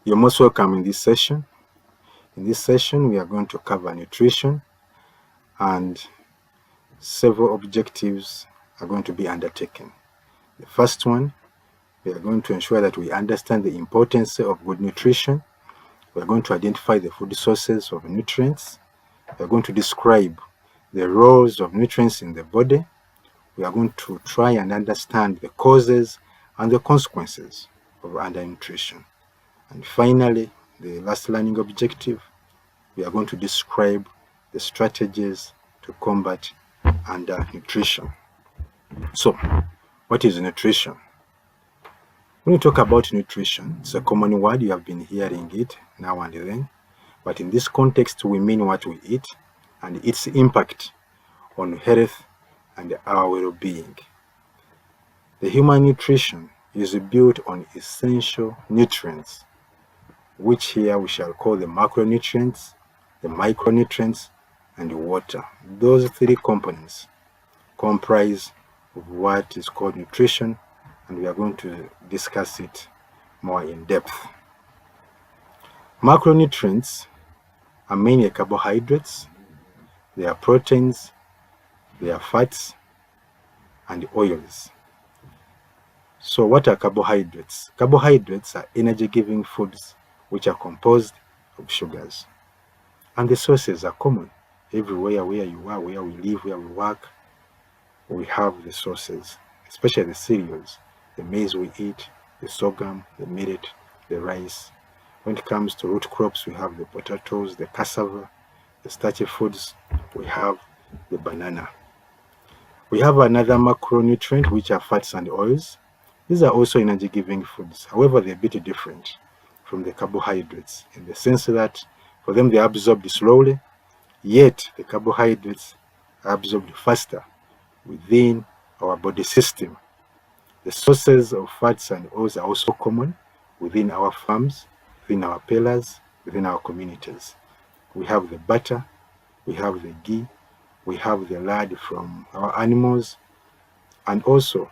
You're most welcome in this session. In this session, we are going to cover nutrition, and several objectives are going to be undertaken. The first one, we are going to ensure that we understand the importance of good nutrition. We are going to identify the food sources of nutrients. We are going to describe the roles of nutrients in the body. We are going to try and understand the causes and the consequences of undernutrition. And finally, the last learning objective, we are going to describe the strategies to combat undernutrition. So, what is nutrition? When you talk about nutrition, it's a common word. You have been hearing it now and then. But in this context, we mean what we eat and its impact on health and our well-being. The human nutrition is built on essential nutrients, which here we shall call the macronutrients, the micronutrients, and the water. Those three components comprise of what is called nutrition, and we are going to discuss it more in depth. Macronutrients are mainly carbohydrates, they are proteins, they are fats, and oils. So what are carbohydrates? Carbohydrates are energy-giving foods which are composed of sugars. And the sources are common. Everywhere where you are, where we live, where we work, we have the sources, especially the cereals, the maize we eat, the sorghum, the millet, the rice. When it comes to root crops, we have the potatoes, the cassava, the starchy foods, we have the banana. We have another macronutrient, which are fats and oils. These are also energy-giving foods. However, they're a bit different from the carbohydrates in the sense that for them they are absorbed slowly, yet the carbohydrates are absorbed faster within our body system. The sources of fats and oils are also common within our farms, within our pillars, within our communities. We have the butter, we have the ghee, we have the lard from our animals, and also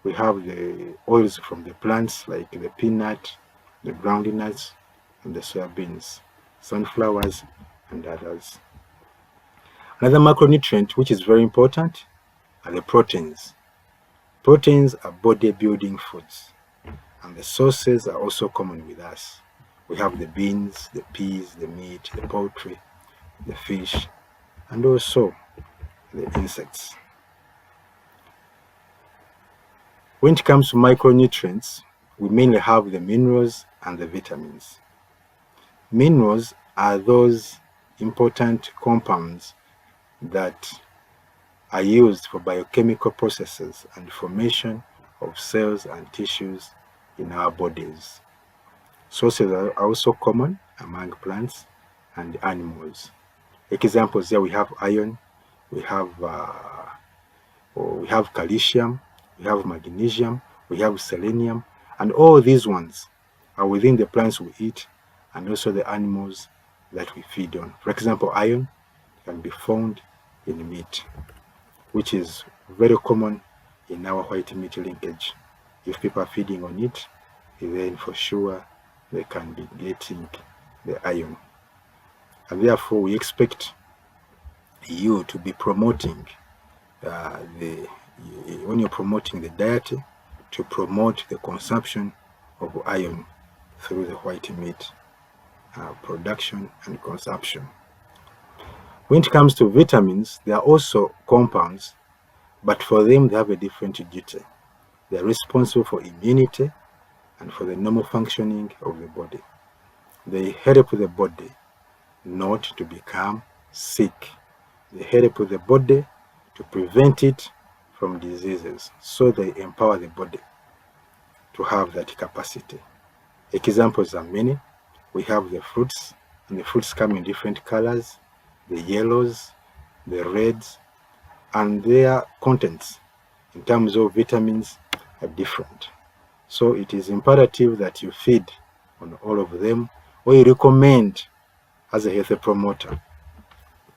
we have the oils from the plants like the peanut, the groundnuts, and the soybeans, sunflowers, and others. Another macronutrient which is very important are the proteins. Proteins are body-building foods, and the sources are also common with us. We have the beans, the peas, the meat, the poultry, the fish, and also the insects. When it comes to micronutrients, we mainly have the minerals and the vitamins. Minerals are those important compounds that are used for biochemical processes and formation of cells and tissues in our bodies. Sources are also common among plants and animals. Examples here, we have iron, we have calcium, we have magnesium, we have selenium, and all these ones are within the plants we eat and also the animals that we feed on. For example, iron can be found in meat, which is very common in our white meat linkage. If people are feeding on it, then for sure they can be getting the iron. And therefore, we expect you to be promoting when you're promoting the diet, to promote the consumption of iron through the white meat production and consumption. When it comes to vitamins, they are also compounds, but for them they have a different duty. They are responsible for immunity and for the normal functioning of the body. They help the body not to become sick. They help the body to prevent it from diseases. So they empower the body to have that capacity. Examples are many. We have the fruits, and the fruits come in different colors, the yellows, the reds, and their contents in terms of vitamins are different. So it is imperative that you feed on all of them, or you recommend as a health promoter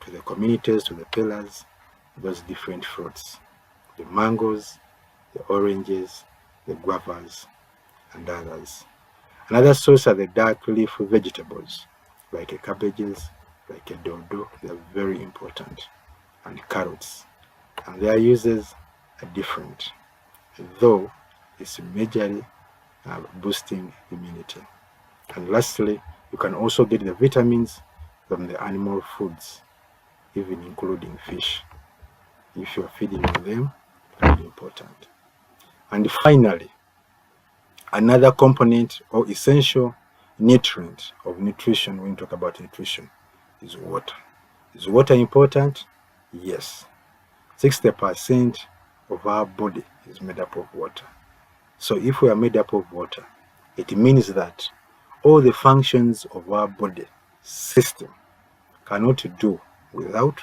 to the communities, to the pillars, those different fruits, the mangoes, the oranges, the guavas, and others. Another source are the dark leaf vegetables, like cabbages, like dodo. They are very important, and carrots. And their uses are different, though it's majorly boosting immunity. And lastly, you can also get the vitamins from the animal foods, even including fish. If you are feeding on them, very important. And finally, another component or essential nutrient of nutrition when you talk about nutrition is water. Is water important? Yes. 60% of our body is made up of water. So if we are made up of water, it means that all the functions of our body system cannot do without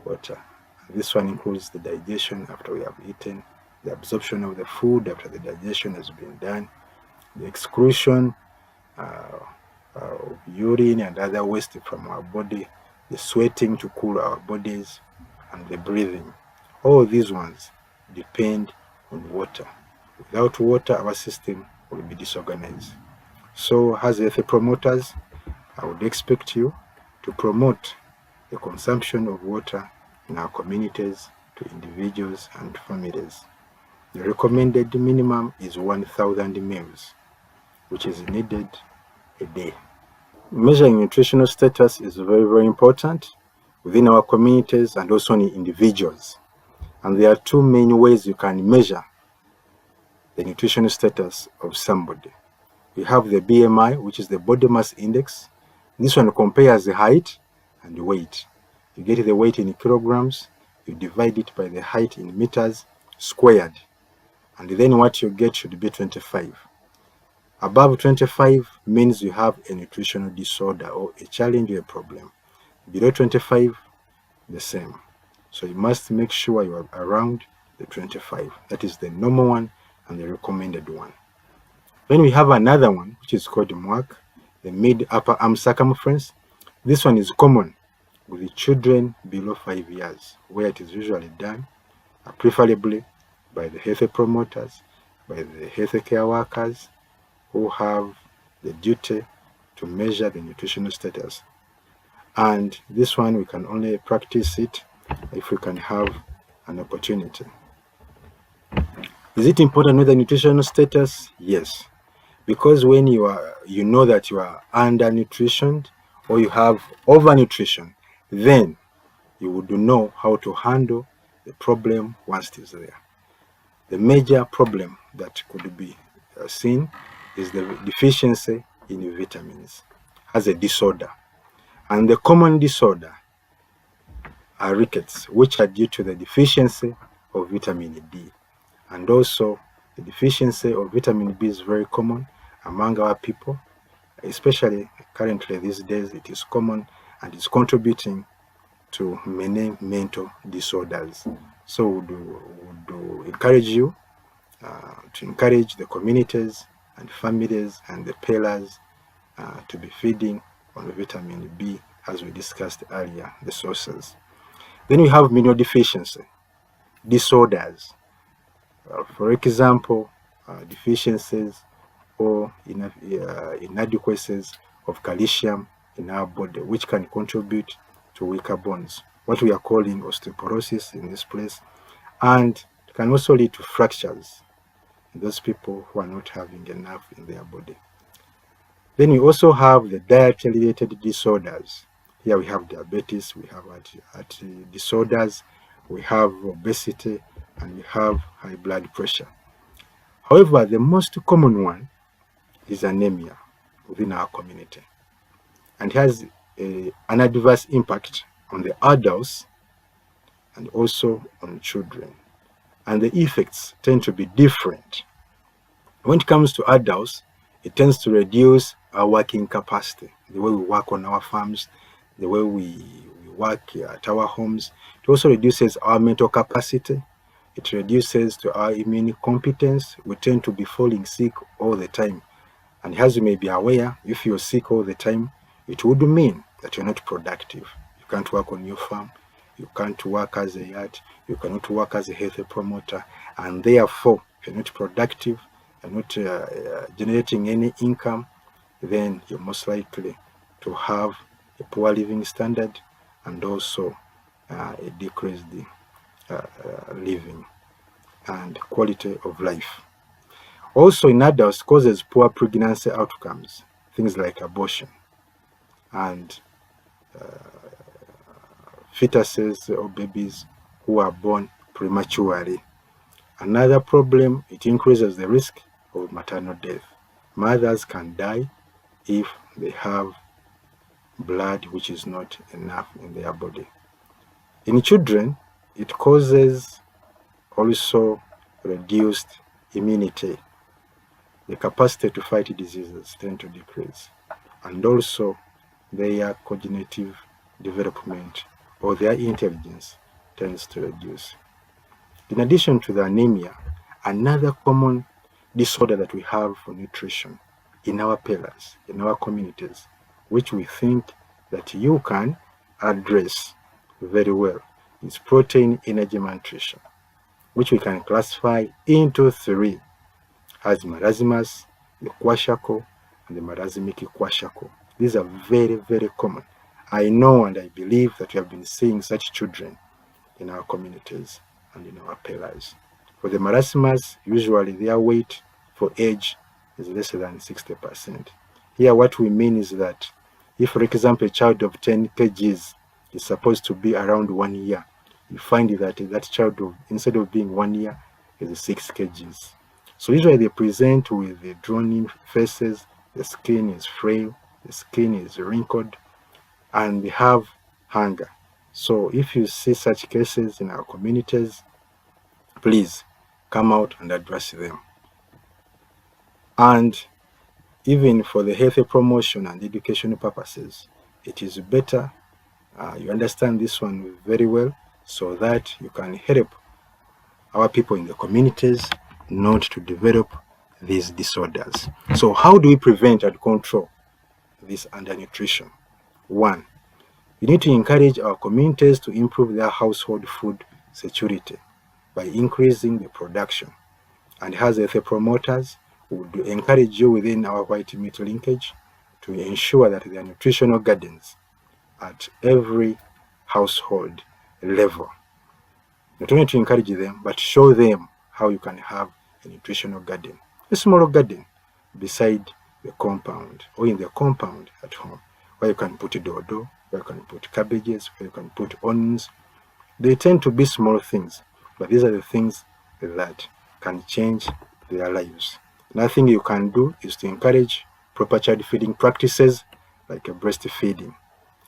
water. And this one includes the digestion after we have eaten, the absorption of the food after the digestion has been done, the excretion of urine and other waste from our body, the sweating to cool our bodies, and the breathing. All these ones depend on water. Without water, our system will be disorganized. So, as health promoters, I would expect you to promote the consumption of water in our communities to individuals and families. The recommended minimum is 1,000 ml, which is needed a day. Measuring nutritional status is very, very important within our communities and also in individuals. And there are two main ways you can measure the nutritional status of somebody. We have the BMI, which is the body mass index. This one compares the height and the weight. You get the weight in kilograms, you divide it by the height in meters squared, and then what you get should be 25. Above 25 means you have a nutritional disorder or a challenge or a problem. Below 25, the same. So you must make sure you are around the 25. That is the normal one and the recommended one. Then we have another one, which is called MWAC, the mid-upper arm circumference. This one is common with the children below 5 years, where it is usually done, preferably by the health promoters, by the healthcare workers who have the duty to measure the nutritional status. And this one, we can only practice it if we can have an opportunity. Is it important to know the nutritional status? Yes. Because when you know that you are undernutritioned or you have overnutrition, then you would know how to handle the problem once it is there. The major problem that could be seen is the deficiency in vitamins as a disorder. And the common disorder are rickets, which are due to the deficiency of vitamin D. And also, the deficiency of vitamin B is very common among our people, especially currently these days. It is common and is contributing to many mental disorders. So we do encourage you to encourage the communities and families and the pillars to be feeding on vitamin B, as we discussed earlier, the sources. Then we have mineral deficiency disorders. For example, deficiencies or inadequacies of calcium in our body, which can contribute to weaker bones, what we are calling osteoporosis in this place, and it can also lead to fractures in those people who are not having enough in their body. Then we also have the diet-related disorders. Here we have diabetes, we have heart disorders, we have obesity, and we have high blood pressure. However, the most common one is anemia within our community, and has an adverse impact on the adults and also on children. And the effects tend to be different. When it comes to adults, it tends to reduce our working capacity, the way we work on our farms, the way we work at our homes. It also reduces our mental capacity. It reduces to our immune competence. We tend to be falling sick all the time. And as you may be aware, if you're sick all the time, it would mean that you're not productive. You can't work on your farm. You can't work as a yard. You cannot work as a health promoter. And therefore, if you're not productive, you're not generating any income, then you're most likely to have a poor living standard and also a decreased living and quality of life. Also in adults, causes poor pregnancy outcomes, things like abortion and fetuses or babies who are born prematurely. Another problem, it increases the risk of maternal death. Mothers can die if they have blood which is not enough in their body. In children, it causes also reduced immunity. The capacity to fight diseases tend to decrease, and also their cognitive development or their intelligence tends to reduce. In addition to the anemia, another common disorder that we have for nutrition in our pillars, in our communities, which we think that you can address very well, is protein energy malnutrition, which we can classify into three, as marasmus, the kwashiorkor, and the marasmic kwashiorkor. These are very, very common. I know and I believe that we have been seeing such children in our communities and in our pillars. For the marasmus, usually their weight for age is less than 60%. Here what we mean is that if, for example, a child of 10 kgs is supposed to be around 1 year, you find that that child, instead of being 1 year, is 6 kgs. So usually they present with the drawn-in faces, the skin is frail, the skin is wrinkled, and they have hunger. So if you see such cases in our communities, please come out and address them. And even for the healthy promotion and educational purposes, it is better you understand this one very well so that you can help our people in the communities not to develop these disorders. So how do we prevent and control this undernutrition? One, we need to encourage our communities to improve their household food security by increasing the production. And as health promoters, we would encourage you within our white meat linkage to ensure that there are nutritional gardens at every household level. Not only to encourage them, but show them how you can have a nutritional garden, a small garden beside the compound or in the compound at home, where you can put dodo, where you can put cabbages, where you can put onions. They tend to be small things, but these are the things that can change their lives. Another thing you can do is to encourage proper child feeding practices like breastfeeding.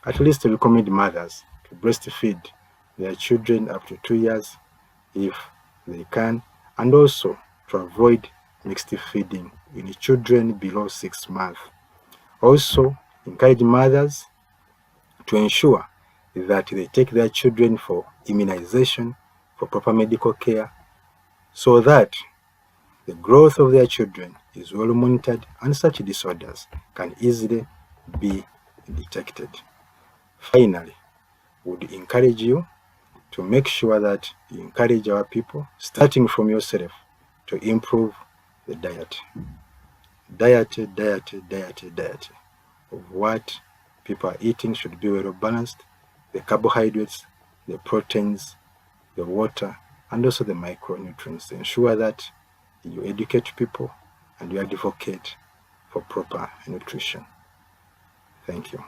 At least to recommend mothers to breastfeed their children up to 2 years if they can, and also to avoid mixed feeding in children below 6 months. Also, encourage mothers to ensure that they take their children for immunization, for proper medical care, so that the growth of their children is well monitored and such disorders can easily be detected. Finally, we would encourage you to make sure that you encourage our people, starting from yourself, to improve the diet. Diet of what people are eating should be well balanced. The carbohydrates, the proteins, the water, and also the micronutrients. Ensure that you educate people and you advocate for proper nutrition. Thank you.